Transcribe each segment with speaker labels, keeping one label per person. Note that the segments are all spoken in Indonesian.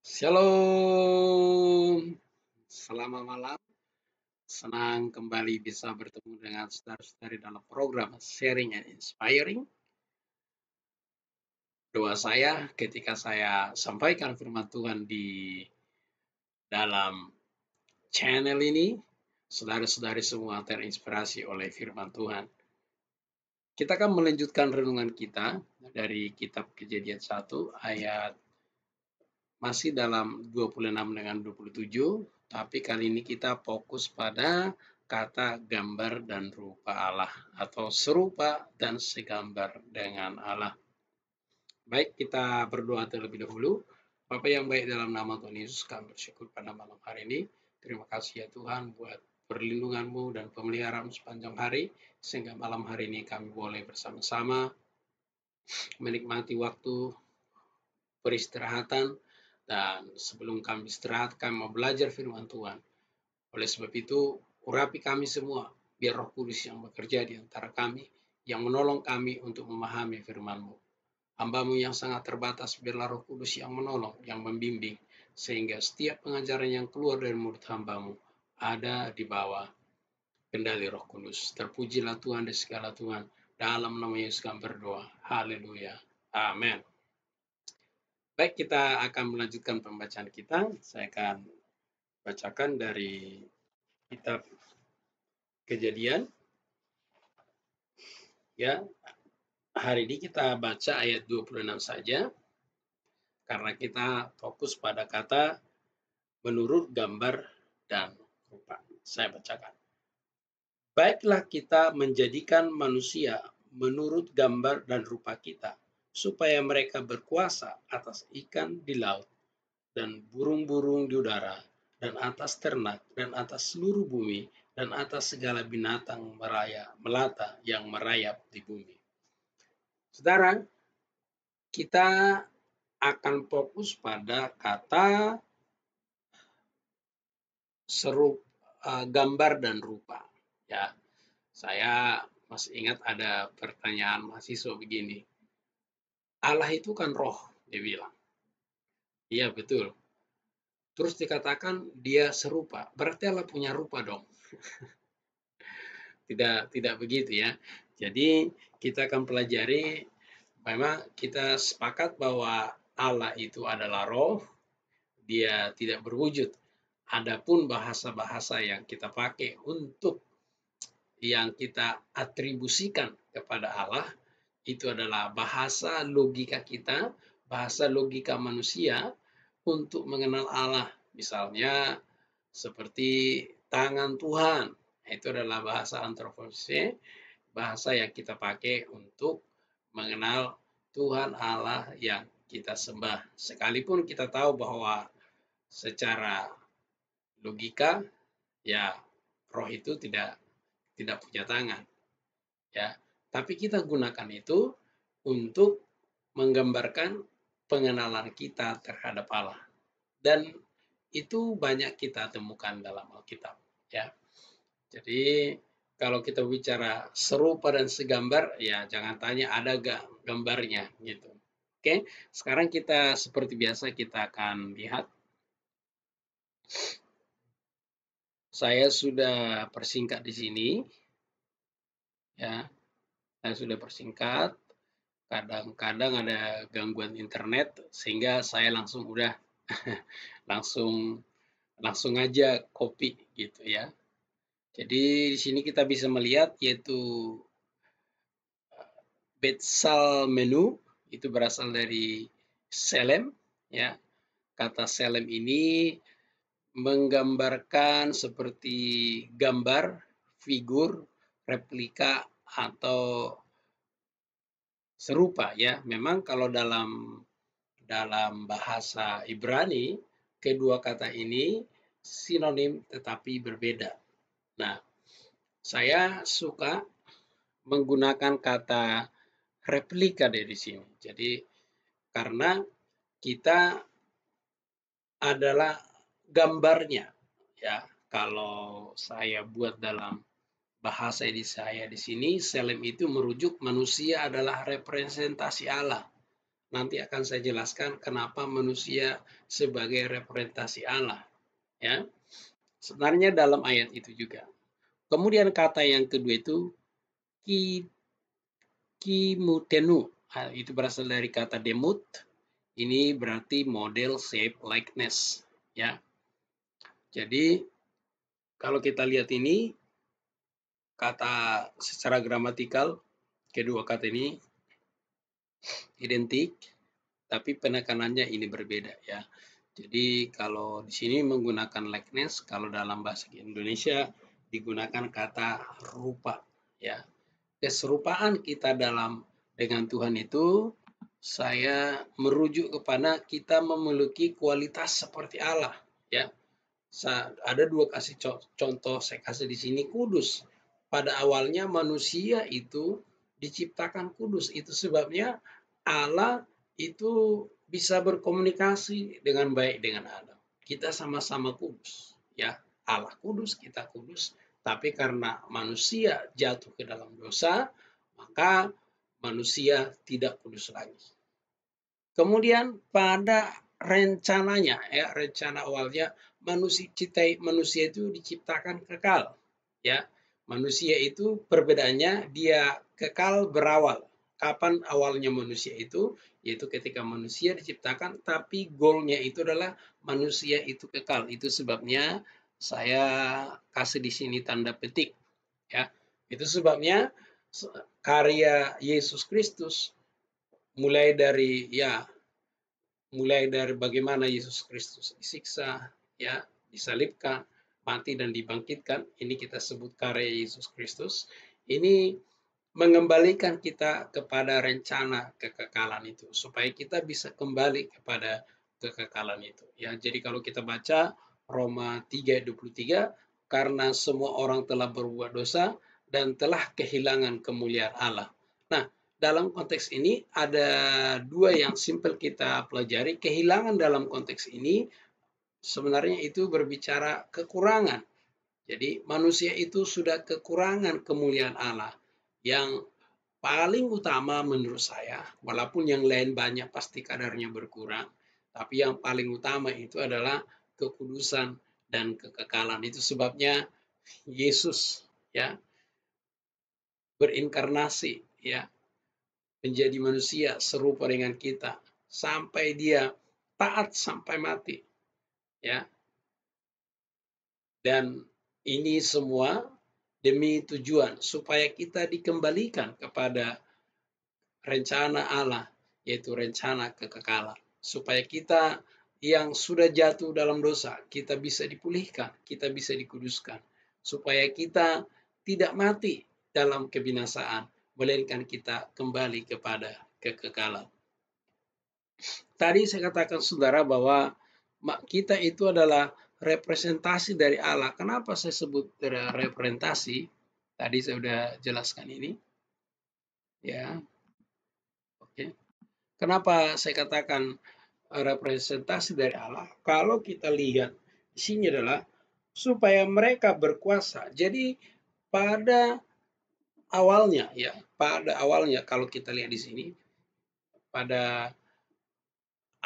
Speaker 1: Shalom, selamat malam. Senang kembali bisa bertemu dengan saudara-saudari dalam program Sharing and Inspiring. Doa saya ketika saya sampaikan firman Tuhan di dalam channel ini, saudara-saudari semua terinspirasi oleh firman Tuhan. Kita akan melanjutkan renungan kita dari kitab Kejadian 1 ayat masih dalam 26 dengan 27, tapi kali ini kita fokus pada kata gambar dan rupa Allah atau serupa dan segambar dengan Allah. Baik, kita berdoa terlebih dahulu. Bapa yang baik, dalam nama Tuhan Yesus kami bersyukur pada malam hari ini. Terima kasih ya Tuhan buat perlindungan-Mu dan pemeliharaan sepanjang hari, sehingga malam hari ini kami boleh bersama-sama menikmati waktu peristirahatan. Dan sebelum kami istirahat, kami mau belajar firman Tuhan. Oleh sebab itu, urapi kami semua, biar Roh Kudus yang bekerja di antara kami, yang menolong kami untuk memahami firman-Mu. Hamba-Mu yang sangat terbatas, biarlah Roh Kudus yang menolong, yang membimbing, sehingga setiap pengajaran yang keluar dari mulut hamba-Mu ada di bawah kendali Roh Kudus. Terpujilah Tuhan di segala Tuhan. Dalam nama Yesus kami berdoa. Haleluya. Amin. Baik, kita akan melanjutkan pembacaan kita. Saya akan bacakan dari kitab Kejadian. Ya, hari ini kita baca ayat 26 saja, karena kita fokus pada kata menurut gambar dan rupa. Saya bacakan. Baiklah kita menjadikan manusia menurut gambar dan rupa kita, supaya mereka berkuasa atas ikan di laut, dan burung-burung di udara, dan atas ternak, dan atas seluruh bumi, dan atas segala binatang melata yang merayap di bumi. Saudara, kita akan fokus pada kata gambar dan rupa. Ya, saya masih ingat ada pertanyaan mahasiswa begini. Allah itu kan roh, dia bilang. Iya, betul. Terus dikatakan dia serupa, berarti Allah punya rupa dong. Tidak begitu ya. Jadi kita akan pelajari, memang kita sepakat bahwa Allah itu adalah roh, dia tidak berwujud. Adapun bahasa-bahasa yang kita pakai untuk yang kita atribusikan kepada Allah, itu adalah bahasa logika kita, bahasa logika manusia untuk mengenal Allah. Misalnya seperti tangan Tuhan, itu adalah bahasa antropologi, bahasa yang kita pakai untuk mengenal Tuhan Allah yang kita sembah. Sekalipun kita tahu bahwa secara logika, ya roh itu tidak punya tangan, ya. Tapi kita gunakan itu untuk menggambarkan pengenalan kita terhadap Allah. Dan itu banyak kita temukan dalam Alkitab, ya. Jadi kalau kita bicara serupa dan segambar, ya jangan tanya ada gak gambarnya gitu. Oke, sekarang kita seperti biasa kita akan lihat. Saya sudah persingkat di sini, ya. Saya sudah persingkat. Kadang-kadang ada gangguan internet sehingga saya langsung langsung aja copy gitu ya. Jadi di sini kita bisa melihat yaitu Betzal menu itu berasal dari Selem, ya. Kata Selem ini menggambarkan seperti gambar, figur, replika atau serupa ya. Memang kalau dalam bahasa Ibrani kedua kata ini sinonim tetapi berbeda. Nah, saya suka menggunakan kata replika dari sini. Jadi karena kita adalah gambarnya, ya. Kalau saya buat dalam bahasa saya di sini, Selem itu merujuk manusia adalah representasi Allah. nanti akan saya jelaskan kenapa manusia sebagai representasi Allah. Ya, sebenarnya dalam ayat itu juga. Kemudian kata yang kedua itu kimutenu. Itu berasal dari kata demut. Ini berarti model, shape, likeness. Ya, jadi kalau kita lihat ini kata secara gramatikal kedua kata ini identik, tapi penekanannya ini berbeda ya. Jadi kalau di sini menggunakan likeness, kalau dalam bahasa Indonesia digunakan kata rupa ya. Keserupaan kita dengan Tuhan itu saya merujuk kepada kita memiliki kualitas seperti Allah ya. Ada dua kasih contoh saya kasih di sini kudus. Pada awalnya manusia itu diciptakan kudus. Itu sebabnya Allah itu bisa berkomunikasi dengan baik dengan Adam. Kita sama-sama kudus, ya. Allah kudus, kita kudus. Tapi karena manusia jatuh ke dalam dosa, maka manusia tidak kudus lagi. Kemudian pada rencananya, ya, rencana awalnya manusia itu diciptakan kekal, ya. Manusia itu perbedaannya dia kekal berawal. Kapan awalnya manusia itu? Yaitu ketika manusia diciptakan, tapi goalnya itu adalah manusia itu kekal. Itu sebabnya saya kasih di sini tanda petik, ya. Itu sebabnya karya Yesus Kristus mulai dari bagaimana Yesus Kristus disiksa, ya, disalibkan, mati dan dibangkitkan. Ini kita sebut karya Yesus Kristus. Ini mengembalikan kita kepada rencana kekekalan itu supaya kita bisa kembali kepada kekekalan itu. Ya, jadi kalau kita baca Roma 3:23, karena semua orang telah berbuat dosa dan telah kehilangan kemuliaan Allah. Nah, dalam konteks ini ada dua yang simpel kita pelajari. Kehilangan dalam konteks ini sebenarnya itu berbicara kekurangan. Jadi manusia itu sudah kekurangan kemuliaan Allah. Yang paling utama menurut saya, walaupun yang lain banyak pasti kadarnya berkurang, tapi yang paling utama itu adalah kekudusan dan kekekalan. Itu sebabnya Yesus ya berinkarnasi ya, menjadi manusia serupa dengan kita sampai dia taat sampai mati ya. Dan ini semua demi tujuan supaya kita dikembalikan kepada rencana Allah, yaitu rencana kekekalan. Supaya kita yang sudah jatuh dalam dosa, kita bisa dipulihkan, kita bisa dikuduskan. Supaya kita tidak mati dalam kebinasaan, melainkan kita kembali kepada kekekalan. Tadi saya katakan saudara bahwa kita itu adalah representasi dari Allah. Kenapa saya sebut representasi? Tadi saya sudah jelaskan ini. Ya, oke. Kenapa saya katakan representasi dari Allah? Kalau kita lihat di sini adalah supaya mereka berkuasa. Jadi pada awalnya ya, kalau kita lihat di sini pada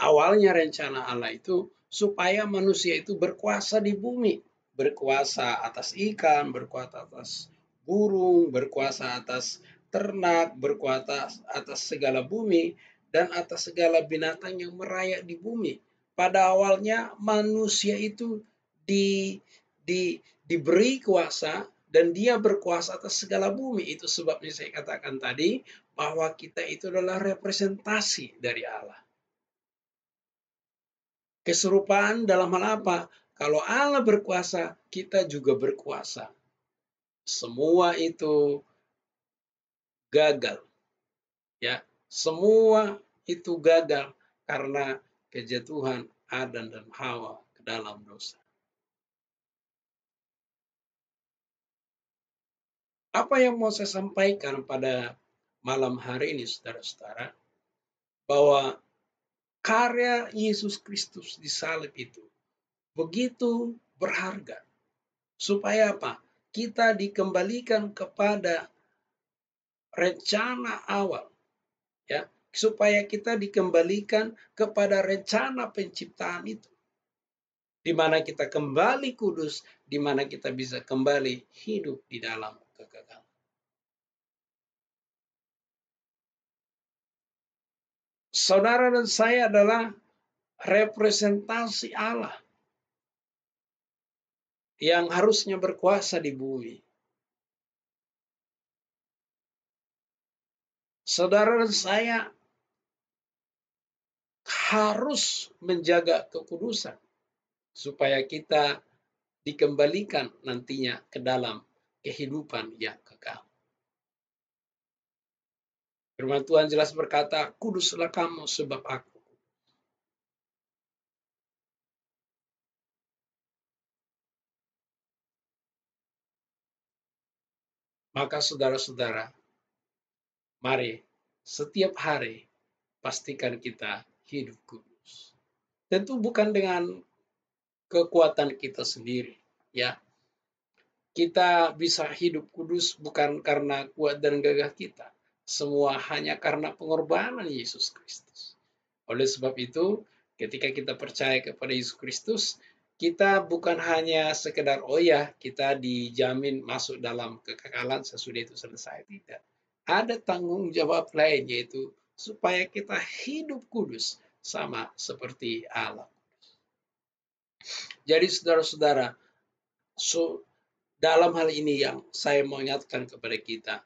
Speaker 1: awalnya rencana Allah itu supaya manusia itu berkuasa di bumi, berkuasa atas ikan, berkuasa atas burung, berkuasa atas ternak, berkuasa atas segala bumi, dan atas segala binatang yang merayap di bumi. Pada awalnya manusia itu diberi kuasa dan dia berkuasa atas segala bumi. Itu sebabnya saya katakan tadi bahwa kita itu adalah representasi dari Allah. Keserupaan dalam hal apa? Kalau Allah berkuasa, kita juga berkuasa. Semua itu gagal. Ya, semua itu gagal karena kejatuhan Adam dan Hawa ke dalam dosa. Apa yang mau saya sampaikan pada malam hari ini, saudara-saudara, bahwa karya Yesus Kristus di salib itu begitu berharga. Supaya apa? Kita dikembalikan kepada rencana awal, ya, supaya kita dikembalikan kepada rencana penciptaan itu, di mana kita kembali kudus, di mana kita bisa kembali hidup di dalam kekekalan. Saudara dan saya adalah representasi Allah yang harusnya berkuasa di bumi. Saudara dan saya harus menjaga kekudusan supaya kita dikembalikan nantinya ke dalam kehidupan yang kekal. Firman Tuhan jelas berkata, kuduslah kamu sebab aku. Maka saudara-saudara, mari setiap hari pastikan kita hidup kudus. Tentu bukan dengan kekuatan kita sendiri, ya. Kita bisa hidup kudus bukan karena kuat dan gagah kita. Semua hanya karena pengorbanan Yesus Kristus. Oleh sebab itu, ketika kita percaya kepada Yesus Kristus, kita bukan hanya sekedar, oh ya, kita dijamin masuk dalam kekekalan sesudah itu selesai. Tidak. Ada tanggung jawab lain, yaitu supaya kita hidup kudus sama seperti Allah. Jadi saudara-saudara, dalam hal ini yang saya mau ingatkan kepada kita,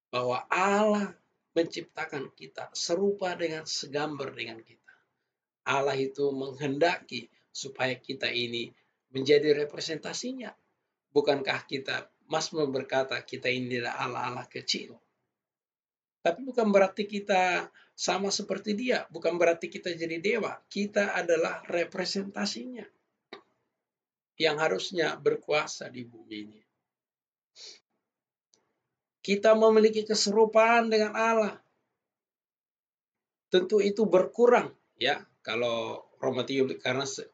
Speaker 1: bahwa Allah menciptakan kita serupa dengan segambar dengan kita. Allah itu menghendaki supaya kita ini menjadi representasinya. Bukankah kita, Mazmur berkata, kita ini adalah Allah-Allah kecil. Tapi bukan berarti kita sama seperti dia. Bukan berarti kita jadi dewa. Kita adalah representasinya yang harusnya berkuasa di bumi ini. Kita memiliki keserupaan dengan Allah. Tentu itu berkurang, ya. Kalau Roma 3,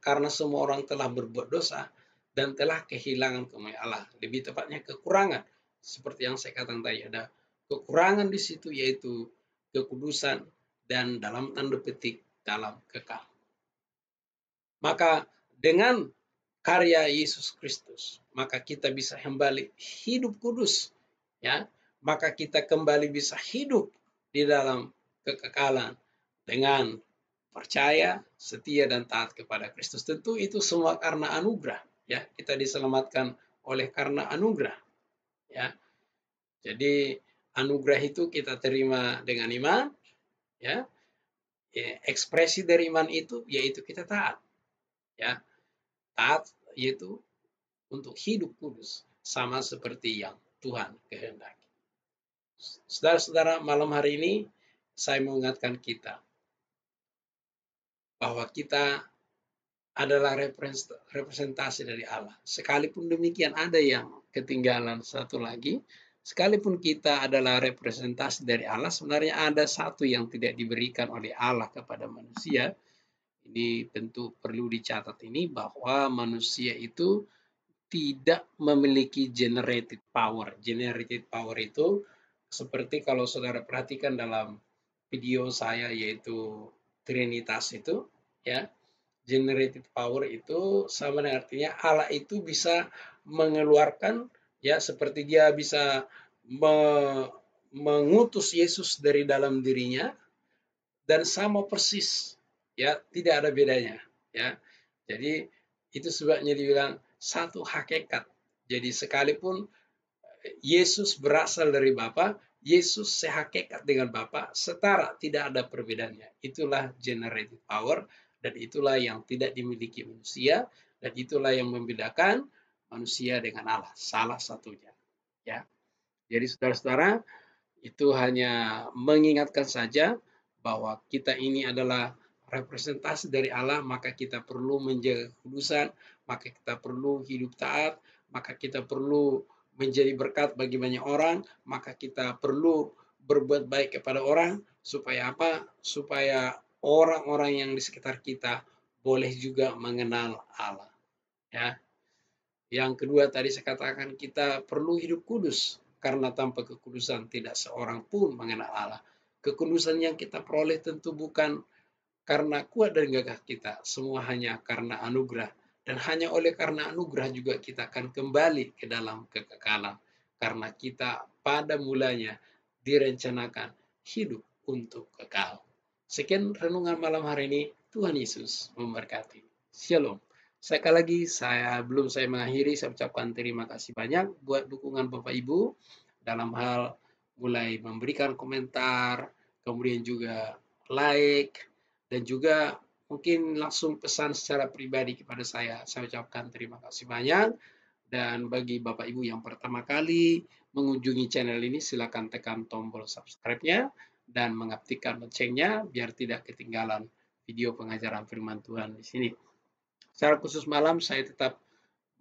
Speaker 1: karena semua orang telah berbuat dosa dan telah kehilangan kemuliaan Allah. Lebih tepatnya kekurangan. Seperti yang saya katakan tadi, ada kekurangan di situ, yaitu kekudusan dan dalam tanda petik dalam kekal. Maka dengan karya Yesus Kristus, maka kita bisa kembali hidup kudus, ya. Maka kita kembali bisa hidup di dalam kekekalan dengan percaya, setia dan taat kepada Kristus. Tentu itu semua karena anugerah, ya. Kita diselamatkan oleh karena anugerah, ya. Jadi anugerah itu kita terima dengan iman, ya. Ekspresi dari iman itu yaitu kita taat, ya. Taat yaitu untuk hidup kudus sama seperti yang Tuhan kehendaki. Saudara-saudara, malam hari ini saya mengingatkan kita bahwa kita adalah representasi dari Allah. Sekalipun demikian, ada yang ketinggalan satu lagi. Sekalipun kita adalah representasi dari Allah, sebenarnya ada satu yang tidak diberikan oleh Allah kepada manusia. Ini tentu perlu dicatat ini, bahwa manusia itu tidak memiliki generated power. Generated power itu seperti kalau saudara perhatikan dalam video saya, yaitu Trinitas itu, ya. Generated power itu sama dengan artinya Allah itu bisa mengeluarkan, ya, seperti dia bisa mengutus Yesus dari dalam dirinya, dan sama persis, ya, tidak ada bedanya, ya. Jadi itu sebabnya dibilang satu hakikat. Jadi sekalipun Yesus berasal dari Bapa, Yesus sehakikat dengan Bapa, setara, tidak ada perbedaannya. Itulah generated power, dan itulah yang tidak dimiliki manusia, dan itulah yang membedakan manusia dengan Allah, salah satunya, ya. Jadi saudara-saudara, itu hanya mengingatkan saja bahwa kita ini adalah representasi dari Allah, maka kita perlu menjaga kekudusan, maka kita perlu hidup taat, maka kita perlu menjadi berkat bagi banyak orang, maka kita perlu berbuat baik kepada orang, supaya apa? Supaya orang-orang yang di sekitar kita boleh juga mengenal Allah, ya. Yang kedua tadi saya katakan, kita perlu hidup kudus, karena tanpa kekudusan tidak seorang pun mengenal Allah. Kekudusan yang kita peroleh tentu bukan karena kuat dan gagah kita, semua hanya karena anugerah. Dan hanya oleh karena anugerah juga kita akan kembali ke dalam kekekalan. Karena kita pada mulanya direncanakan hidup untuk kekal. Sekian renungan malam hari ini. Tuhan Yesus memberkati. Shalom. Sekali lagi, belum saya mengakhiri, saya ucapkan terima kasih banyak buat dukungan Bapak Ibu dalam hal mulai memberikan komentar, kemudian juga like, dan juga mungkin langsung pesan secara pribadi kepada saya. Saya ucapkan terima kasih banyak. Dan bagi Bapak Ibu yang pertama kali mengunjungi channel ini, silakan tekan tombol subscribe-nya dan mengaktifkan loncengnya biar tidak ketinggalan video pengajaran firman Tuhan di sini. Secara khusus malam saya tetap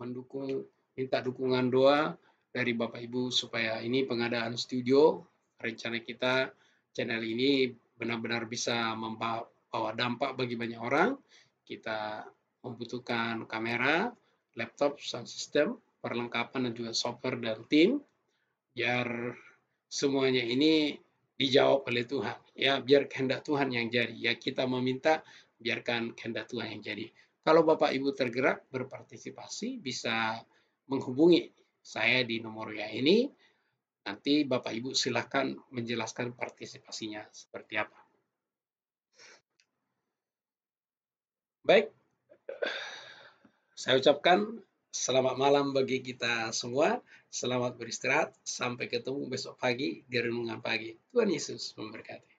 Speaker 1: minta dukungan doa dari Bapak Ibu supaya ini pengadaan studio, rencana kita channel ini benar-benar bisa membawa dampak bagi banyak orang. Kita membutuhkan kamera, laptop, sound system, perlengkapan dan juga software dan tim biar semuanya ini dijawab oleh Tuhan. Ya, biar kehendak Tuhan yang jadi. Ya, kita meminta biarkan kehendak Tuhan yang jadi. Kalau Bapak Ibu tergerak berpartisipasi bisa menghubungi saya di nomor yang ini. Nanti Bapak Ibu silakan menjelaskan partisipasinya seperti apa. Baik, saya ucapkan selamat malam bagi kita semua. Selamat beristirahat. Sampai ketemu besok pagi di renungan pagi. Tuhan Yesus memberkati.